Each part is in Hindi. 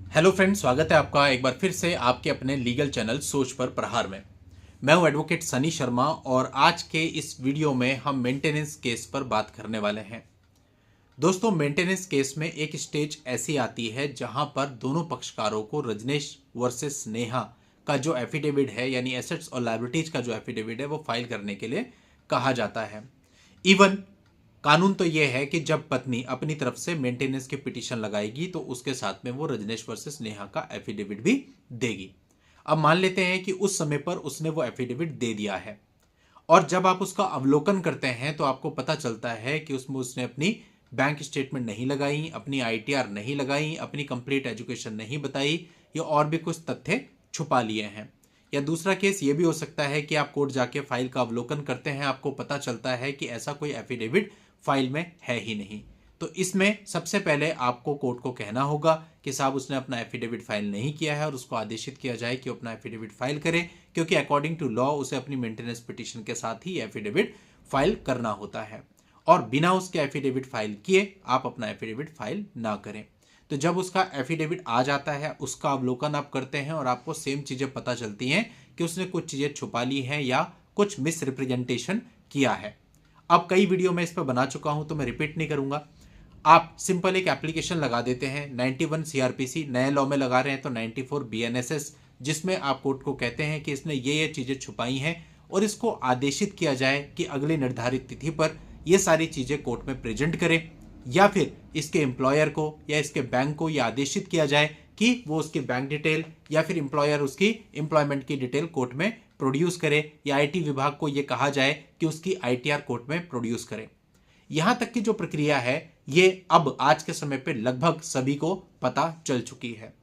हेलो फ्रेंड्स, स्वागत है आपका एक बार फिर से आपके अपने लीगल चैनल सोच पर प्रहार में। मैं हूं एडवोकेट सनी शर्मा और आज के इस वीडियो में हम मेंटेनेंस केस पर बात करने वाले हैं। दोस्तों, मेंटेनेंस केस में एक स्टेज ऐसी आती है जहां पर दोनों पक्षकारों को रजनेश वर्सेस नेहा का जो एफिडेविट है, यानी एसेट्स और लायबिलिटीज का जो एफिडेविट है, वो फाइल करने के लिए कहा जाता है। इवन कानून तो यह है कि जब पत्नी अपनी तरफ से मेंटेनेंस की पिटीशन लगाएगी तो उसके साथ में वो रजनेश वर्सेस नेहा का एफिडेविट भी देगी। अब मान लेते हैं कि उस समय पर उसने वो एफिडेविट दे दिया है और जब आप उसका अवलोकन करते हैं तो आपको पता चलता है कि उसमें उसने अपनी बैंक स्टेटमेंट नहीं लगाई, अपनी आईटीआर नहीं लगाई, अपनी कंप्लीट एजुकेशन नहीं बताई या और भी कुछ तथ्य छुपा लिए हैं। या दूसरा केस ये भी हो सकता है कि आप कोर्ट जाके फाइल का अवलोकन करते हैं, आपको पता चलता है कि ऐसा कोई एफिडेविट फाइल में है ही नहीं। तो इसमें सबसे पहले आपको कोर्ट को कहना होगा कि साहब उसने अपना एफिडेविट फाइल नहीं किया है और उसको आदेशित किया जाए कि अपना एफिडेविट फाइल करे, क्योंकि अकॉर्डिंग टू लॉ उसे अपनी मेंटेनेंस पिटीशन के साथ ही एफिडेविट फाइल करना होता है और बिना उसके एफिडेविट फाइल किए आप अपना एफिडेविट फाइल ना करें। तो जब उसका एफिडेविट आ जाता है, उसका अवलोकन आप करते हैं और आपको सेम चीजें पता चलती हैं कि उसने कुछ चीजें छुपा ली हैं या कुछ मिस रिप्रेजेंटेशन किया है। अब कई वीडियो में इस पर बना चुका हूं तो मैं रिपीट नहीं करूंगा। आप सिंपल एक एप्लीकेशन लगा देते हैं, 91 सीआरपीसी नए लॉ में लगा रहे हैं तो 94 बीएनएसएस, जिसमें आप कोर्ट को कहते हैं कि इसने ये चीजें छुपाई हैं और इसको आदेशित किया जाए कि अगली निर्धारित तिथि पर ये सारी चीजें कोर्ट में प्रेजेंट करे, या फिर इसके एम्प्लॉयर को या इसके बैंक को यह आदेशित किया जाए कि वो उसकी बैंक डिटेल या फिर एम्प्लॉयर उसकी एम्प्लॉयमेंट की डिटेल कोर्ट में प्रोड्यूस करे, या आईटी विभाग को यह कहा जाए कि उसकी आईटीआर कोर्ट में प्रोड्यूस करे। यहां तक की जो प्रक्रिया है ये अब आज के समय पे लगभग सभी को पता चल चुकी है।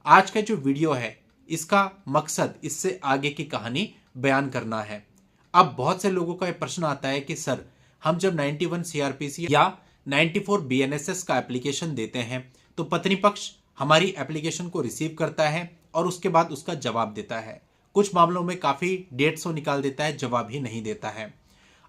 आज का जो वीडियो है इसका मकसद इससे आगे की कहानी बयान करना है। अब बहुत से लोगों का यह प्रश्न आता है कि सर, हम जब 91 सीआरपीसी या 94 बीएनएसएस का एप्लीकेशन देते हैं तो पत्नी पक्ष हमारी एप्लीकेशन को रिसीव करता है और उसके बाद उसका जवाब देता है। कुछ मामलों में काफी 150 निकाल देता है, जवाब ही नहीं देता है।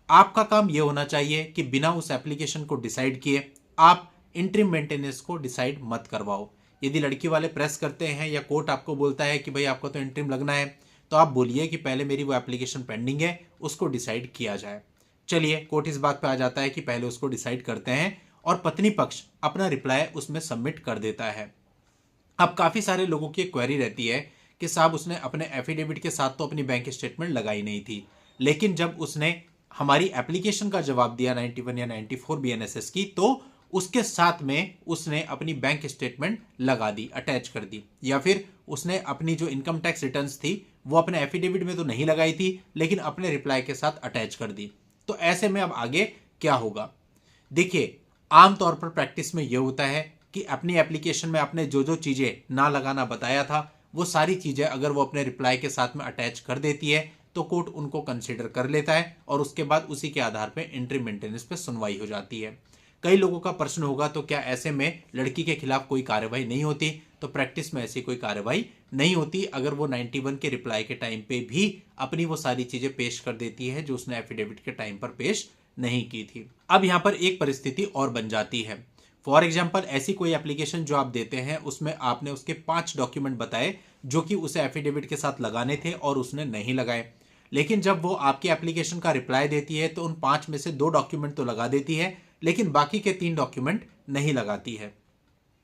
आपका काम यह होना चाहिए कि बिना उस एप्लीकेशन को डिसाइड किए आप इंटरिम मेंटेनेंस को डिसाइड मत करवाओ। यदि लड़की वाले प्रेस करते हैं या कोर्ट आपको बोलता है कि भाई आपको तो इंटरिम लगना है, तो आप बोलिए कि पहले मेरी वो एप्लीकेशन पेंडिंग है, उसको डिसाइड किया जाए। चलिए, कोर्ट इस बात पे आ जाता है कि पहले उसको डिसाइड करते हैं और पत्नी पक्ष अपना रिप्लाई उसमें सबमिट कर देता है। अब काफी सारे लोगों की क्वेरी रहती है कि साहब उसने अपने एफिडेविट के साथ तो अपनी बैंक स्टेटमेंट लगाई नहीं थी, लेकिन जब उसने हमारी एप्लीकेशन का जवाब दिया 91 या 94 बीएनएसएस की, तो उसके साथ में उसने अपनी बैंक स्टेटमेंट लगा दी, अटैच कर दी, या फिर उसने अपनी जो इनकम टैक्स रिटर्न्स थी वो अपने एफिडेविट में तो नहीं लगाई थी लेकिन अपने रिप्लाई के साथ अटैच कर दी। तो ऐसे में अब आगे क्या होगा? देखिए, आमतौर पर प्रैक्टिस में यह होता है कि अपनी एप्लीकेशन में आपने जो जो चीजें ना लगाना बताया था वो सारी चीजें अगर वो अपने रिप्लाई के साथ में अटैच कर देती है तो कोर्ट उनको कंसीडर कर लेता है और उसके बाद उसी के आधार पे इंटरिम मेंटेनेंस पे सुनवाई हो जाती है। कई लोगों का प्रश्न होगा तो क्या ऐसे में लड़की के खिलाफ कोई कार्रवाई नहीं होती? तो प्रैक्टिस में ऐसी कोई कार्रवाई नहीं होती अगर वो 91 के रिप्लाई के टाइम पे भी अपनी वो सारी चीजें पेश कर देती है जो उसने एफिडेविट के टाइम पर पेश नहीं की थी। अब यहां पर एक परिस्थिति और बन जाती है। फॉर एग्जाम्पल, ऐसी कोई एप्लीकेशन जो आप देते हैं उसमें आपने उसके 5 डॉक्यूमेंट बताए जो कि उसे एफिडेविट के साथ लगाने थे और उसने नहीं लगाए, लेकिन जब वो आपकी एप्लीकेशन का रिप्लाई देती है तो उन 5 में से 2 डॉक्यूमेंट तो लगा देती है लेकिन बाकी के 3 डॉक्यूमेंट नहीं लगाती है।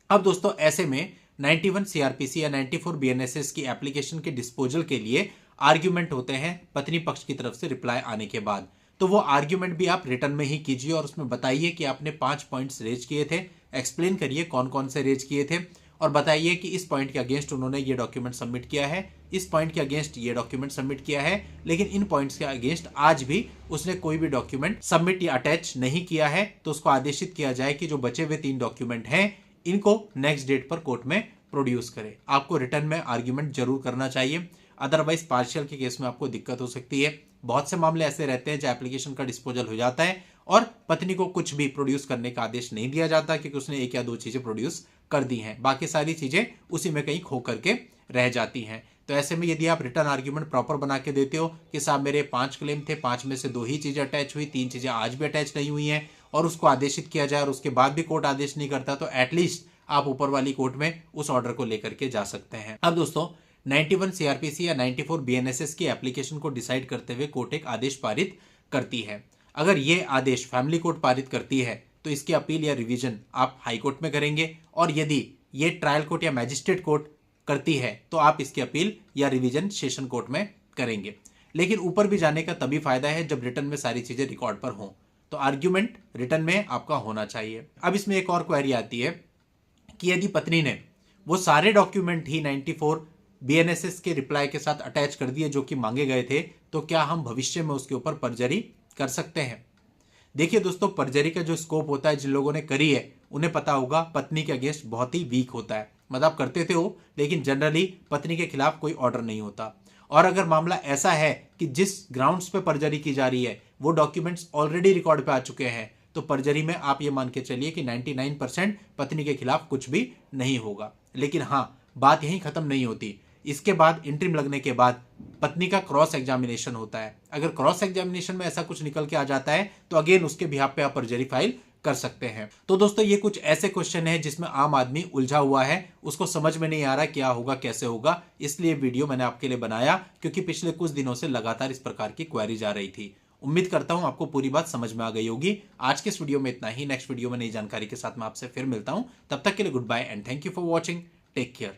अब दोस्तों, ऐसे में 91 सीआरपीसी या 94 बीएनएसएस की एप्लीकेशन के डिस्पोजल के लिए आर्ग्यूमेंट होते हैं पत्नी पक्ष की तरफ से रिप्लाई आने के बाद। तो वो आर्ग्यूमेंट भी आप रिटर्न में ही कीजिए और उसमें बताइए कि आपने 5 पॉइंट्स रेज किए थे, एक्सप्लेन करिए कौन कौन से रेज किए थे और बताइए कि इस पॉइंट के अगेंस्ट उन्होंने ये डॉक्यूमेंट सबमिट किया है, इस पॉइंट के अगेंस्ट ये डॉक्यूमेंट सबमिट किया है, लेकिन इन पॉइंट्स के अगेंस्ट आज भी उसने कोई भी डॉक्यूमेंट सबमिट या अटैच नहीं किया है। तो उसको आदेशित किया जाए कि जो बचे हुए 3 डॉक्यूमेंट हैं इनको नेक्स्ट डेट पर कोर्ट में प्रोड्यूस करे। आपको रिटर्न में आर्ग्यूमेंट जरूर करना चाहिए, अदरवाइज पार्शियल के केस में आपको दिक्कत हो सकती है। बहुत से मामले ऐसे रहते हैं जहां एप्लीकेशन का डिस्पोजल हो जाता है और पत्नी को कुछ भी प्रोड्यूस करने का आदेश नहीं दिया जाता क्योंकि उसने 1 या 2 चीजें प्रोड्यूस कर दी हैं, बाकी सारी चीजें उसी में कहीं खो करके रह जाती हैं। तो ऐसे में यदि आप रिटर्न आर्ग्यूमेंट प्रॉपर बना के देते हो कि साहब मेरे 5 क्लेम थे, 5 में से 2 ही चीजें अटैच हुई, 3 चीजें आज भी अटैच नहीं हुई हैं, और उसको आदेशित किया जाए और उसके बाद भी कोर्ट आदेश नहीं करता, तो एटलीस्ट आप ऊपर वाली कोर्ट में उस ऑर्डर को लेकर के जा सकते हैं। अब दोस्तों 91 सीआरपीसी या 94 बीएनएसएस की एप्लीकेशन को डिसाइड करते हुए कोर्ट एक आदेश पारित करती है। अगर ये आदेश फैमिली कोर्ट पारित करती है तो इसकी अपील या रिवीजन आप हाई कोर्ट में करेंगे, और यदि ये ट्रायल कोर्ट या मैजिस्ट्रेट कोर्ट करती है तो आप इसकी अपील या रिवीजन सेशन कोर्ट में करेंगे। लेकिन ऊपर भी जाने का तभी फायदा है जब रिटर्न में सारी चीजें रिकॉर्ड पर हों, तो आर्ग्यूमेंट रिटर्न में आपका होना चाहिए। अब इसमें एक और क्वेरी आती है कि यदि पत्नी ने वो सारे डॉक्यूमेंट ही 94 बीएनएसएस के रिप्लाई के साथ अटैच कर दिए जो कि मांगे गए थे, तो क्या हम भविष्य में उसके ऊपर परजरी कर सकते हैं? देखिए दोस्तों, परजरी का जो स्कोप होता है, जिन लोगों ने करी है उन्हें पता होगा, पत्नी के अगेंस्ट बहुत ही वीक होता है। मतलब करते थे वो, लेकिन जनरली पत्नी के खिलाफ कोई ऑर्डर नहीं होता। और अगर मामला ऐसा है कि जिस ग्राउंड्स पे परजरी की जा रही है वो डॉक्यूमेंट्स ऑलरेडी रिकॉर्ड पे आ चुके हैं, तो परजरी में आप ये मान के चलिए कि 99% पत्नी के खिलाफ कुछ भी नहीं होगा। लेकिन हाँ, बात यहीं खत्म नहीं होती। इसके बाद इंटरिम लगने के बाद पत्नी का क्रॉस एग्जामिनेशन होता है। अगर क्रॉस एग्जामिनेशन में ऐसा कुछ निकल के आ जाता है तो अगेन उसके बिहाफ पे आप परजरी फाइल कर सकते हैं। तो दोस्तों ये कुछ ऐसे क्वेश्चन है जिसमें आम आदमी उलझा हुआ है, उसको समझ में नहीं आ रहा क्या होगा कैसे होगा। इसलिए वीडियो मैंने आपके लिए बनाया क्योंकि पिछले कुछ दिनों से लगातार इस प्रकार की क्वेरीज आ रही थी। उम्मीद करता हूं आपको पूरी बात समझ में आ गई होगी। आज के इस वीडियो में इतना ही। नेक्स्ट वीडियो में नई जानकारी के साथ मैं आपसे फिर मिलता हूं। तब तक के लिए goodbye and thank you for watching. Take care.